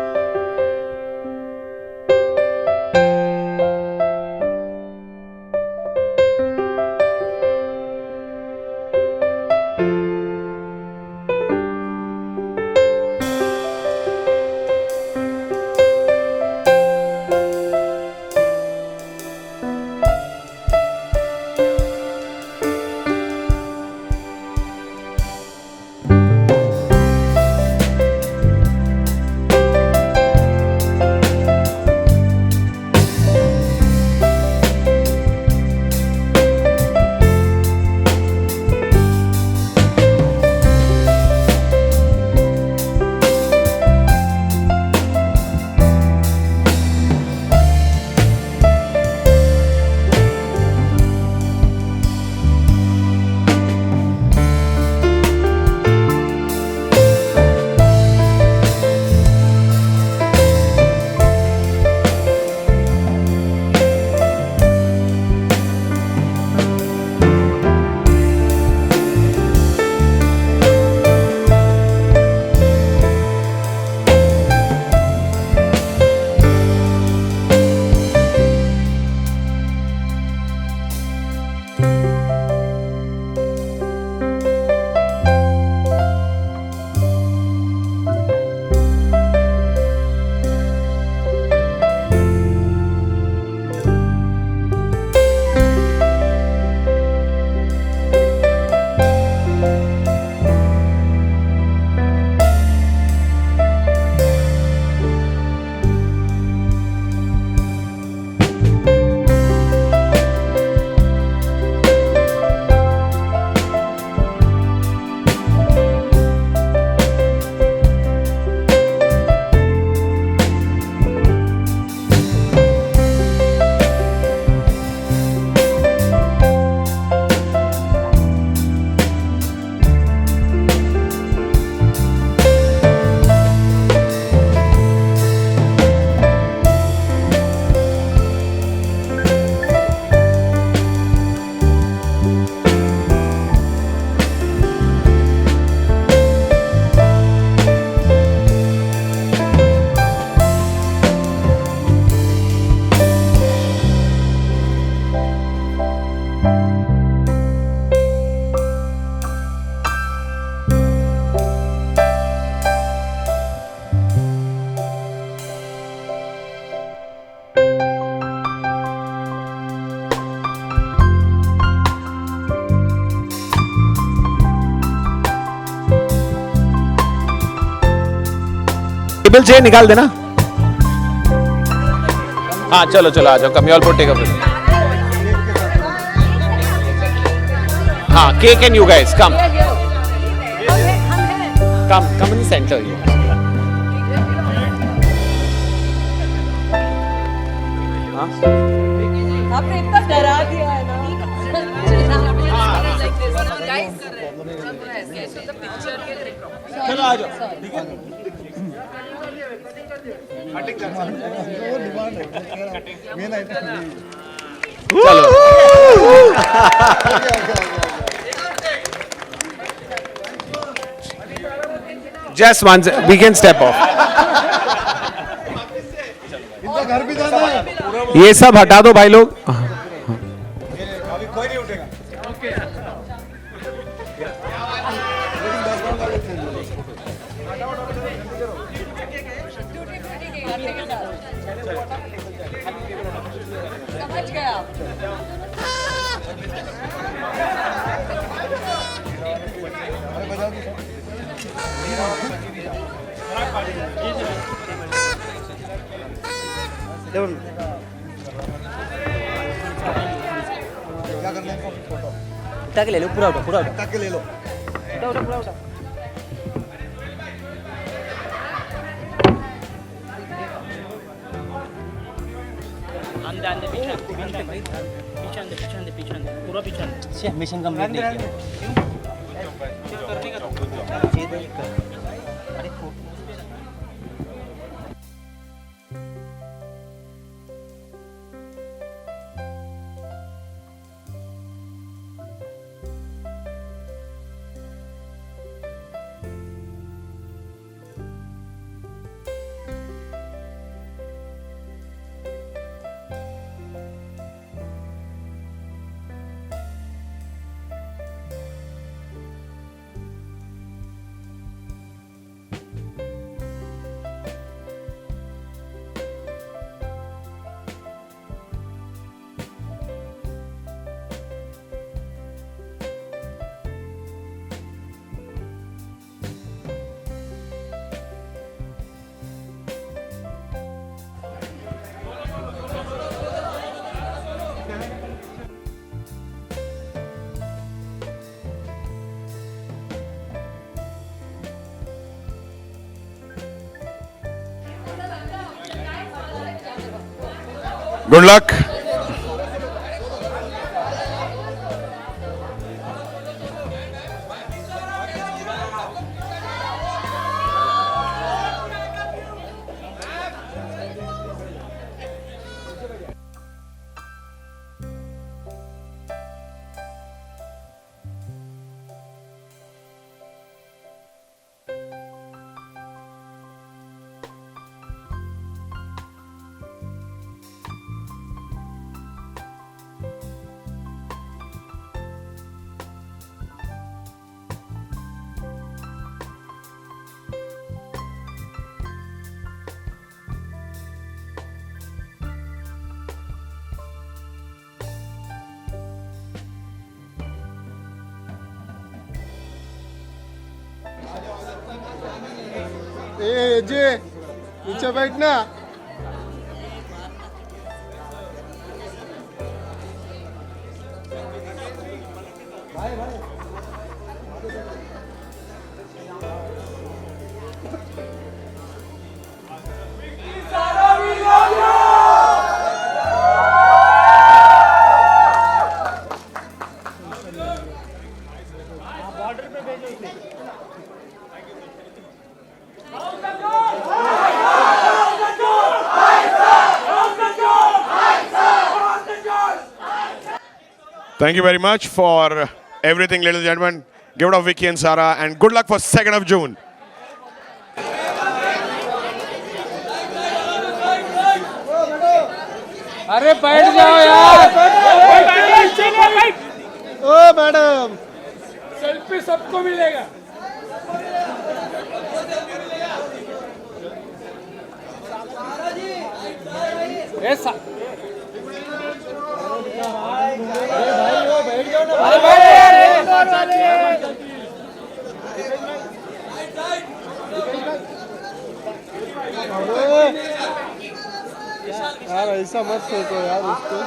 Table चाहिए निकाल देना. हाँ चलो चलो आ जाओ. Come you all put take up. हाँ cake and you guys come. Come in the center. आपने इतना डरा दिया है ना. चलो आ जाओ. Just one. We can step off. घर भी जाना है. ये सब हटा दो भाई लोग. अभी कोई नहीं उठेगा. समझ गए आप. क्या करना है? फोटो उठा के ले लो पूरा उठा पूरा उठा के ले लो. उठा उठा पूरा उठा. मिशन कंप्लीट नहीं किया. Good luck. जे नीचे बैठना. Thank you very much for everything, ladies and gentlemen. Give it up, Vicky and Sarah, and good luck for 2nd of June. अरे बैठ जाओ यार. ओ मैडम सेल्फी सबको मिलेगा. ऐसा भाई वो बैठ जाओ ना. यार ऐसा मत फेंको यार उसको।